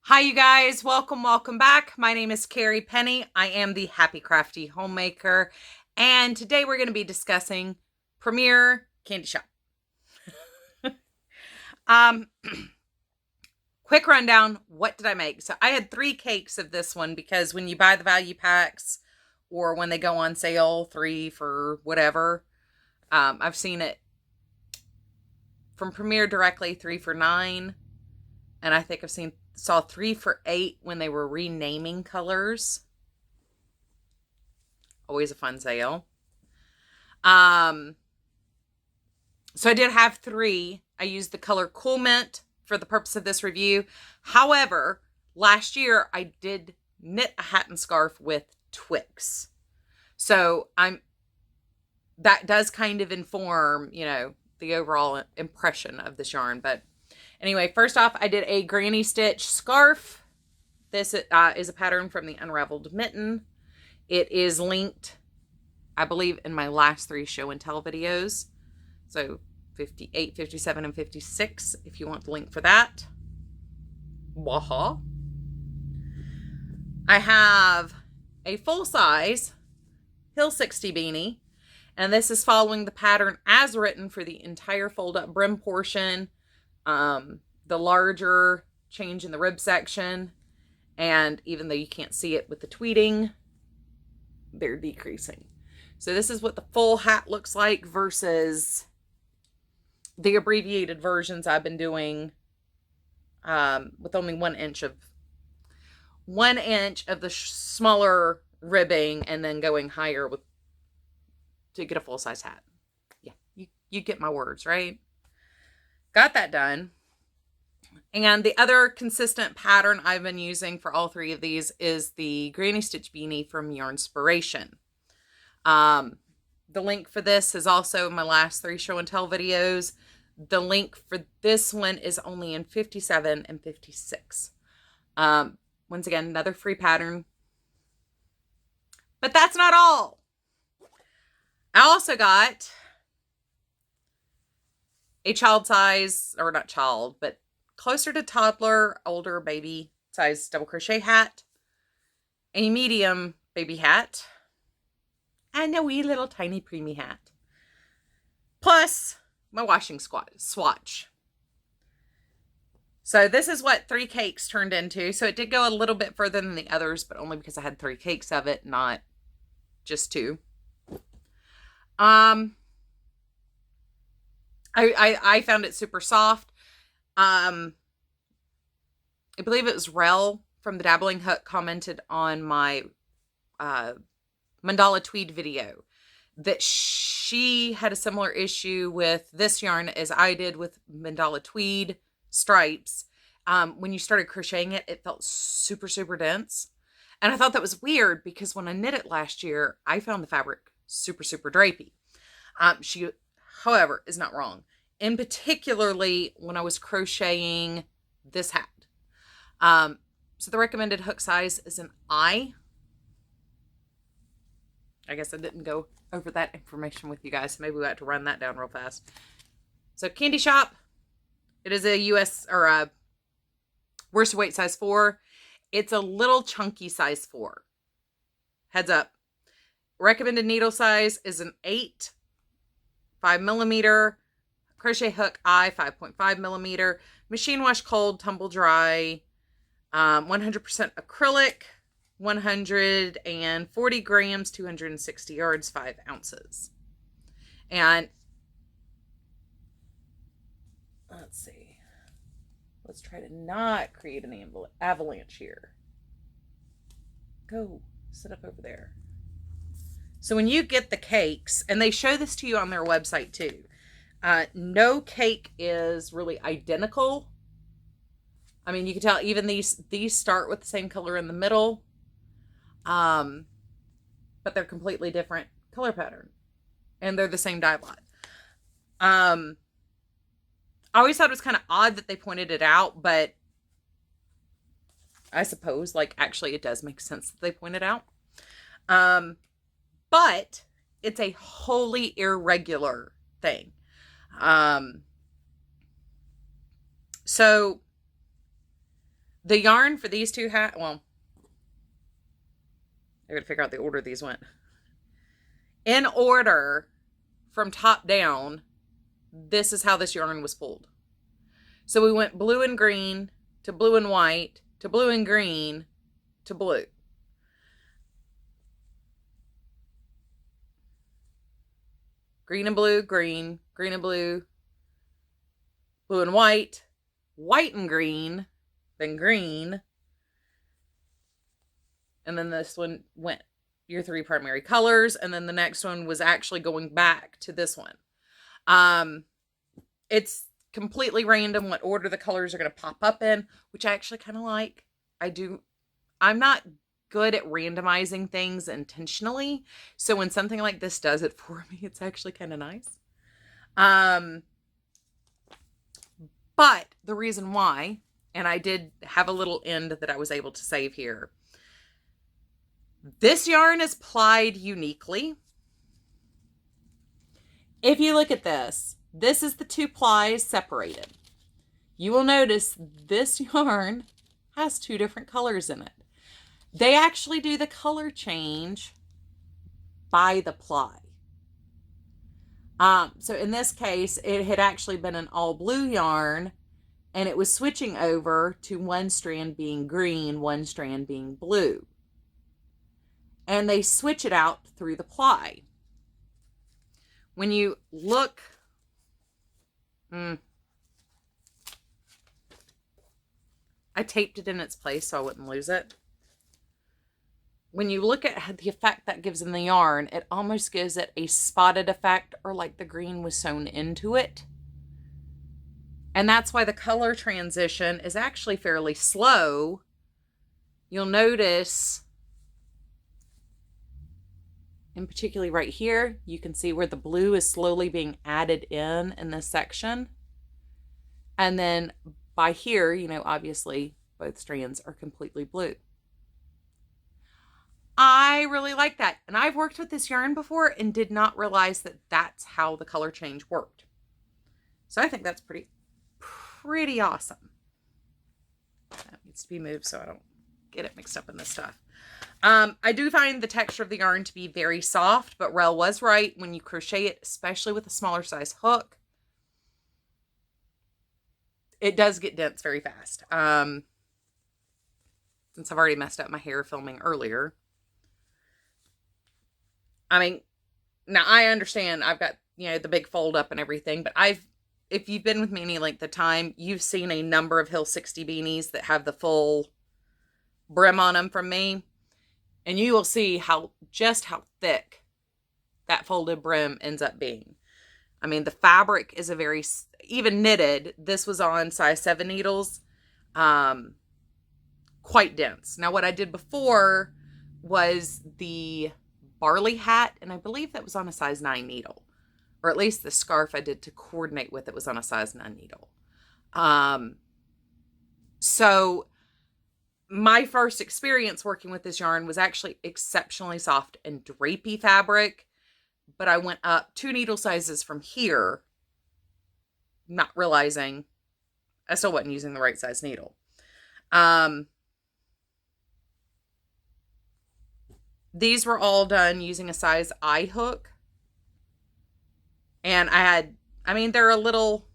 Hi, you guys. Welcome back. My name is Carrie Penny. I am the Happy Crafty Homemaker. And today we're going to be discussing Premier Candy Shop. um, quick rundown. What did I make? So I had 3 cakes of this one because when you buy the value packs or when they go on sale, 3 for whatever, I've seen it from Premier directly, 3 for $9. And I think saw 3 for $8 when they were renaming colors. Always a fun sale. So I did have 3. I used the color Cool Mint for the purpose of this review. However, last year I did knit a hat and scarf with Twix. So that does kind of inform, the overall impression of this yarn. But anyway, first off, I did a granny stitch scarf. This is a pattern from the Unraveled Mitten. It is linked, I believe, in my last 3 show and tell videos. So 58, 57, and 56, if you want the link for that. Waxhaw. I have a full-size Hill 60 beanie. And this is following the pattern as written for the entire fold-up brim portion. The larger change in the rib section, and even though you can't see it with the tweeting, they're decreasing. So this is what the full hat looks like versus the abbreviated versions I've been doing with only 1 inch of the smaller ribbing and then going higher to get a full-size hat. Yeah, you get my words, right? Got that done. And the other consistent pattern I've been using for all 3 of these is the Granny Stitch Beanie from Yarnspiration. The link for this is also in my last 3 show and tell videos. The link for this one is only in 57 and 56. Once again, another free pattern. But that's not all. I also got a child size, or not child, but closer to toddler, older baby size double crochet hat, a medium baby hat, and a wee little tiny preemie hat. Plus my washing swatch. So this is what 3 cakes turned into. So it did go a little bit further than the others, but only because I had 3 cakes of it, not just 2. I found it super soft. I believe it was Rel from the Dabbling Hook commented on my mandala tweed video that she had a similar issue with this yarn as I did with mandala tweed stripes. When you started crocheting it, it felt super, super dense. And I thought that was weird because when I knit it last year, I found the fabric super, super drapey. She, however, is not wrong. In particularly when I was crocheting this hat. So the recommended hook size is an I. I guess I didn't go over that information with you guys. So maybe we have to run that down real fast. So Candy Shop, it is a US or a worsted weight size 4. It's a little chunky size 4. Heads up. Recommended needle size is an 8, 5mm. Crochet hook I, 5.5 millimeter. Machine wash cold, tumble dry. 100% acrylic. 140 grams, 260 yards, 5 ounces. And let's see. Let's try to not create an avalanche here. Go sit up over there. So when you get the cakes, and they show this to you on their website too, no cake is really identical. I mean, you can tell even these start with the same color in the middle, but they're completely different color pattern, and they're the same dye lot. I always thought it was kind of odd that they pointed it out, but I suppose, like, actually it does make sense that they point it out. But it's a wholly irregular thing. So The yarn for these two well, I gotta figure out the order these went. In order from top down, this is how this yarn was pulled. So we went blue and green to blue and white to blue and green to blue. Green and blue, green, green and blue, blue and white, white and green, then green. And then this one went your 3 primary colors. And then the next one was actually going back to this one. It's completely random what order the colors are going to pop up in, which I actually kind of like. I'm not good at randomizing things intentionally. So when something like this does it for me, it's actually kind of nice. But the reason why, and I did have a little end that I was able to save here. This yarn is plied uniquely. If you look at this, this is the 2 plies separated. You will notice this yarn has 2 different colors in it. They actually do the color change by the ply. So in this case, it had actually been an all blue yarn, and it was switching over to one strand being green, one strand being blue. And they switch it out through the ply. When you look, I taped it in its place so I wouldn't lose it. When you look at the effect that gives in the yarn, it almost gives it a spotted effect, or like the green was sewn into it. And that's why the color transition is actually fairly slow. You'll notice, and particularly right here, you can see where the blue is slowly being added in this section. And then by here, you know, obviously both strands are completely blue. I really like that. And I've worked with this yarn before and did not realize that that's how the color change worked. So I think that's pretty awesome. That needs to be moved so I don't get it mixed up in this stuff. I do find the texture of the yarn to be very soft, but Rel was right. When you crochet it, especially with a smaller size hook, it does get dense very fast. Since I've already messed up my hair filming earlier. I mean, now I understand I've got, you know, the big fold up and everything, but if you've been with me any length of time, you've seen a number of Hill 60 beanies that have the full brim on them from me. And you will see just how thick that folded brim ends up being. I mean, the fabric is even knitted, this was on size 7 needles, quite dense. Now, what I did before was the barley hat, and I believe that was on a size 9 needle. Or at least the scarf I did to coordinate with it was on a size 9 needle. So my first experience working with this yarn was actually exceptionally soft and drapey fabric, but I went up 2 needle sizes from here, not realizing I still wasn't using the right size needle. These were all done using a size I hook. And they're a little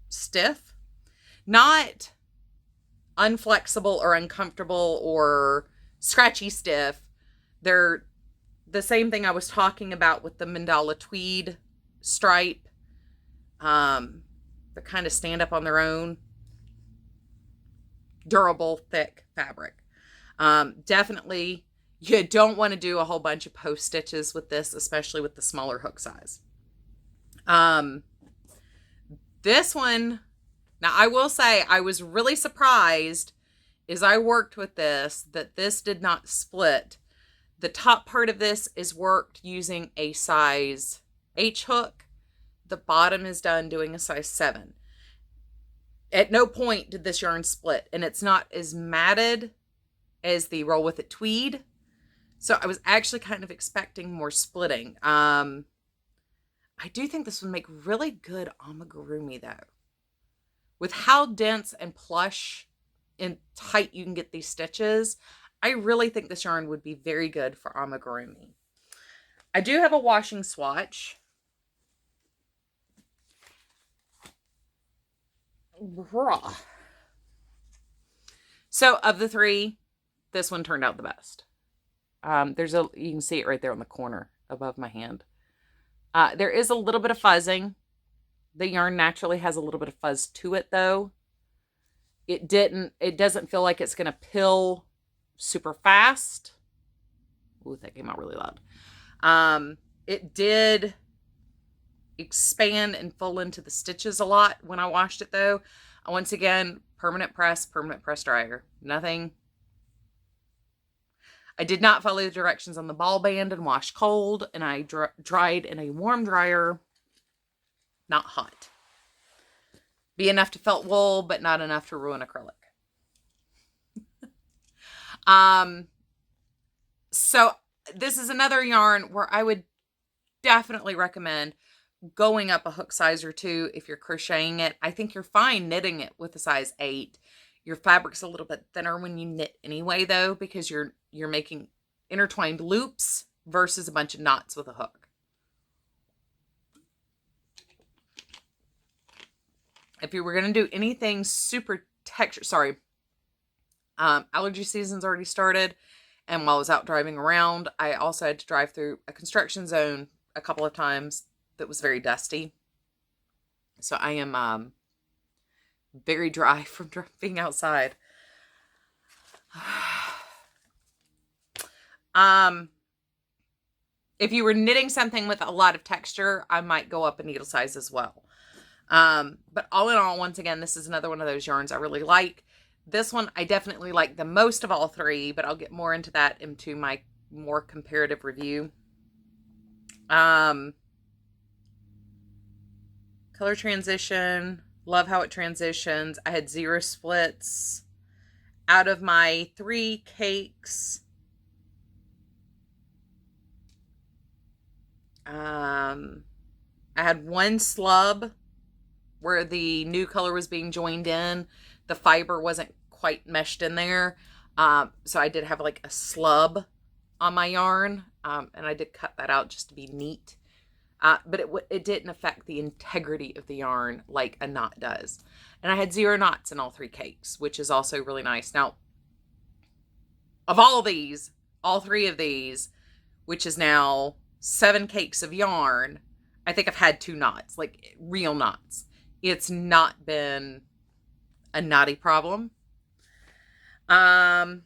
stiff, not unflexible or uncomfortable or scratchy stiff. They're the same thing I was talking about with the mandala tweed stripe. They kind of stand up on their own. Durable, thick fabric. Definitely, you don't want to do a whole bunch of post stitches with this, especially with the smaller hook size. This one, now I will say I was really surprised as I worked with this, that this did not split. The top part of this is worked using a size H hook. The bottom is done doing a size 7. At no point did this yarn split, and it's not as matted as the Roll With It tweed. So I was actually kind of expecting more splitting. I do think this would make really good amigurumi though. with how dense and plush and tight you can get these stitches, I really think this yarn would be very good for amigurumi. I do have a washing swatch. So of the three, this one turned out the best. You can see it right there on the corner above my hand. There is a little bit of fuzzing. The yarn naturally has a little bit of fuzz to it though. It doesn't feel like it's going to pill super fast. Ooh, that came out really loud. It did expand and full into the stitches a lot when I washed it though. Once again, permanent press dryer. Nothing. I did not follow the directions on the ball band and wash cold, and I dried in a warm dryer, not hot. Be enough to felt wool, but not enough to ruin acrylic. So this is another yarn where I would definitely recommend going up a hook size or two if you're crocheting it. I think you're fine knitting it with a size 8. Your fabric's a little bit thinner when you knit anyway, though, because you're making intertwined loops versus a bunch of knots with a hook. If you were going to do anything super texture, allergy season's already started. And while I was out driving around, I also had to drive through a construction zone a couple of times that was very dusty. So I am very dry from being outside. If you were knitting something with a lot of texture, I might go up a needle size as well. But all in all, once again, this is another one of those yarns I really like. This one I definitely like the most of all three, but I'll get more into that into my more comparative review. Color transition. Love how it transitions. I had 0 splits. Out of my 3 cakes, I had 1 slub where the new color was being joined in. The fiber wasn't quite meshed in there. So I did have like a slub on my yarn. And I did cut that out just to be neat. But it didn't affect the integrity of the yarn like a knot does. And I had 0 knots in all 3 cakes, which is also really nice. Now, of all these, all 3 of these, which is now 7 cakes of yarn, I think I've had 2 knots, like real knots. It's not been a knotty problem. I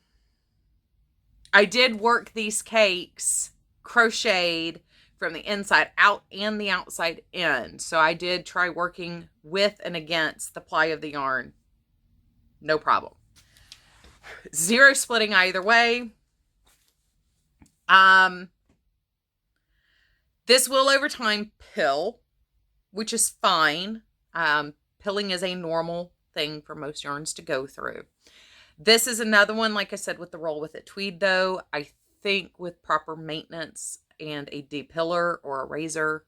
did work these cakes crocheted from the inside out and the outside in. So I did try working with and against the ply of the yarn. No problem. 0 splitting either way. This will over time pill, which is fine. Pilling is a normal thing for most yarns to go through. This is another one, like I said, with the Roll With It tweed though. I think with proper maintenance and a depiller or a razor,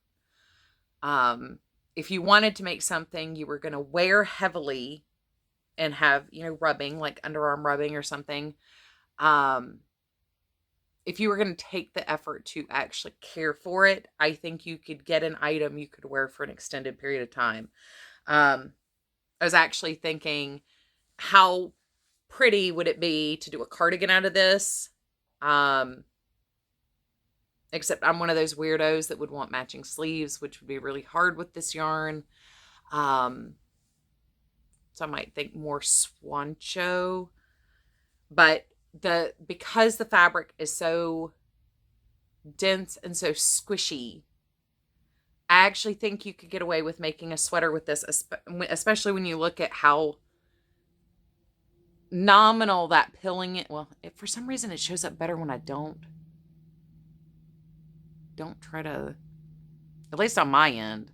if you wanted to make something you were going to wear heavily and have, rubbing, like underarm rubbing or something, if you were going to take the effort to actually care for it, I think you could get an item you could wear for an extended period of time. I was actually thinking, how pretty would it be to do a cardigan out of this? Except I'm one of those weirdos that would want matching sleeves, which would be really hard with this yarn. So I might think more Swancho. But because the fabric is so dense and so squishy, I actually think you could get away with making a sweater with this, especially when you look at how nominal that pilling it. Well, for some reason it shows up better when I don't try to, at least on my end.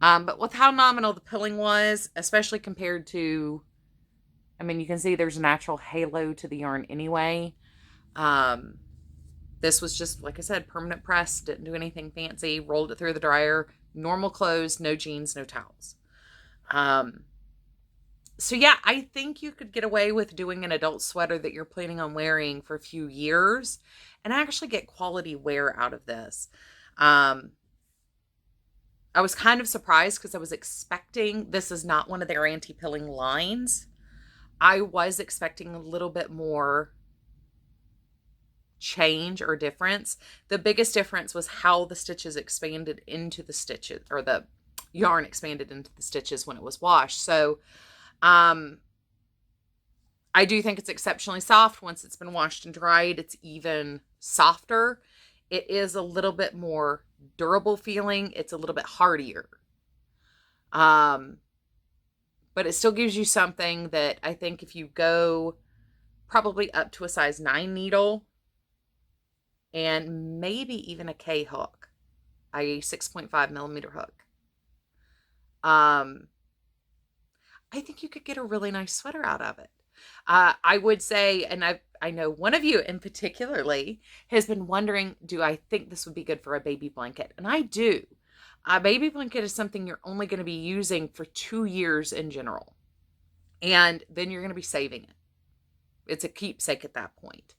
But with how nominal the pilling was, especially compared to, you can see there's a natural halo to the yarn anyway. This was just, like I said, permanent press, didn't do anything fancy, rolled it through the dryer, normal clothes, no jeans, no towels. So yeah, I think you could get away with doing an adult sweater that you're planning on wearing for a few years and actually get quality wear out of this. Um, I was kind of surprised because I was expecting, this is not one of their anti-pilling lines. I was expecting a little bit more change or difference. The biggest difference was how the stitches expanded into the stitches, or the yarn expanded into the stitches when it was washed. So, I do think it's exceptionally soft. Once it's been washed and dried, it's even softer. It is a little bit more durable feeling. It's a little bit hardier. But it still gives you something that I think if you go probably up to a size 9 needle and maybe even a K hook, a 6.5 millimeter hook, I think you could get a really nice sweater out of it. I would say, and I know one of you in particularly has been wondering, do I think this would be good for a baby blanket? And I do. A baby blanket is something you're only going to be using for 2 years in general. And then you're going to be saving it. It's a keepsake at that point.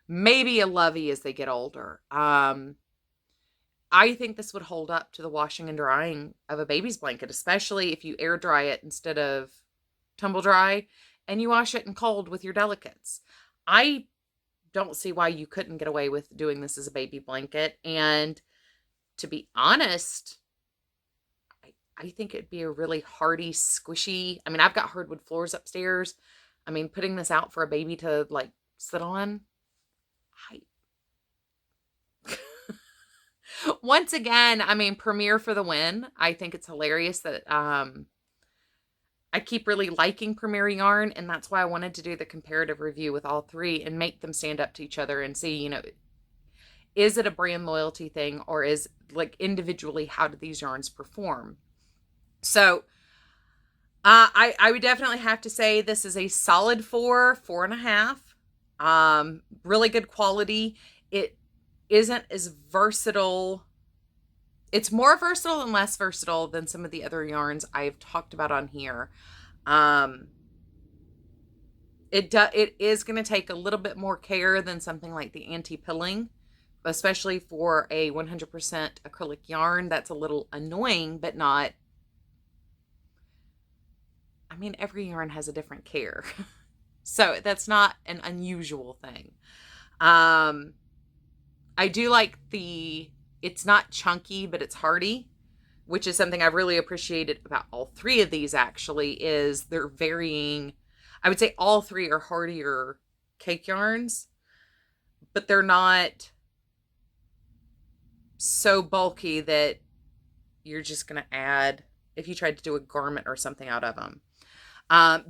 Maybe a lovey as they get older. I think this would hold up to the washing and drying of a baby's blanket, especially if you air dry it instead of tumble dry and you wash it in cold with your delicates. I don't see why you couldn't get away with doing this as a baby blanket. And to be honest, I think it'd be a really hardy, squishy. I mean, I've got hardwood floors upstairs. I mean, putting this out for a baby to like sit on, once again, I mean, Premiere for the win. I think it's hilarious that I keep really liking Premiere yarn, and that's why I wanted to do the comparative review with all three and make them stand up to each other and see, you know, is it a brand loyalty thing, or is like individually, how do these yarns perform? So I would definitely have to say this is a solid 4.5. Really good quality. It isn't as versatile. It's more versatile and less versatile than some of the other yarns I've talked about on here. It is going to take a little bit more care than something like the anti-pilling, especially for a 100% acrylic yarn. That's a little annoying, but not. I mean, every yarn has a different care. So that's not an unusual thing. I do like it's not chunky, but it's hardy, which is something I've really appreciated about all three of these actually, is they're varying. I would say all three are hardier cake yarns, but they're not so bulky that you're just going to add, if you tried to do a garment or something out of them.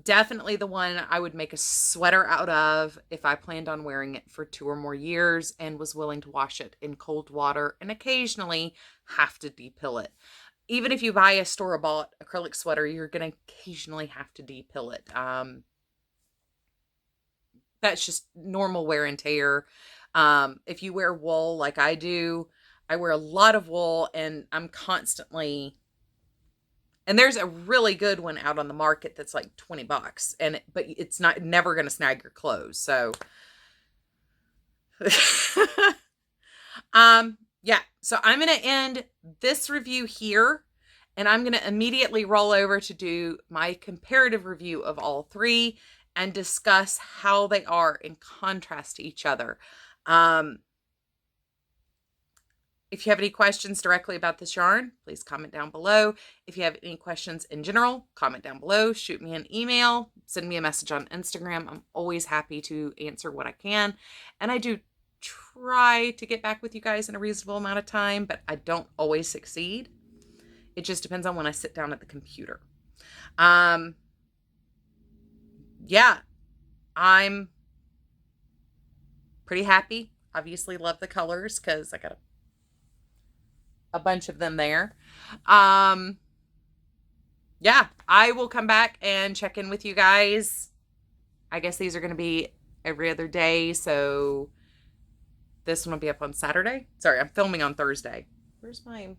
Definitely the one I would make a sweater out of if I planned on wearing it for 2 or more years and was willing to wash it in cold water and occasionally have to depill it. Even if you buy a store-bought acrylic sweater, you're going to occasionally have to depill it. That's just normal wear and tear. If you wear wool like I do, I wear a lot of wool and I'm constantly... And there's a really good one out on the market that's like $20, but it's never going to snag your clothes. So, yeah. So I'm going to end this review here, and I'm going to immediately roll over to do my comparative review of all three and discuss how they are in contrast to each other. If you have any questions directly about this yarn, please comment down below. If you have any questions in general, comment down below, shoot me an email, send me a message on Instagram. I'm always happy to answer what I can. And I do try to get back with you guys in a reasonable amount of time, but I don't always succeed. It just depends on when I sit down at the computer. Yeah, I'm pretty happy. Obviously love the colors because I got a bunch of them there. Yeah, I will come back and check in with you guys. I guess these are going to be every other day, so this one will be up on Saturday. Sorry, I'm filming on Thursday. Where's mine?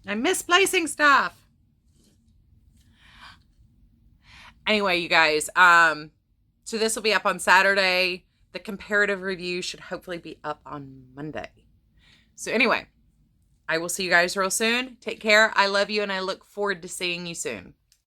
I'm misplacing stuff. Anyway, you guys, so this will be up on Saturday. The comparative review should hopefully be up on Monday. So anyway, I will see you guys real soon. Take care. I love you, and I look forward to seeing you soon.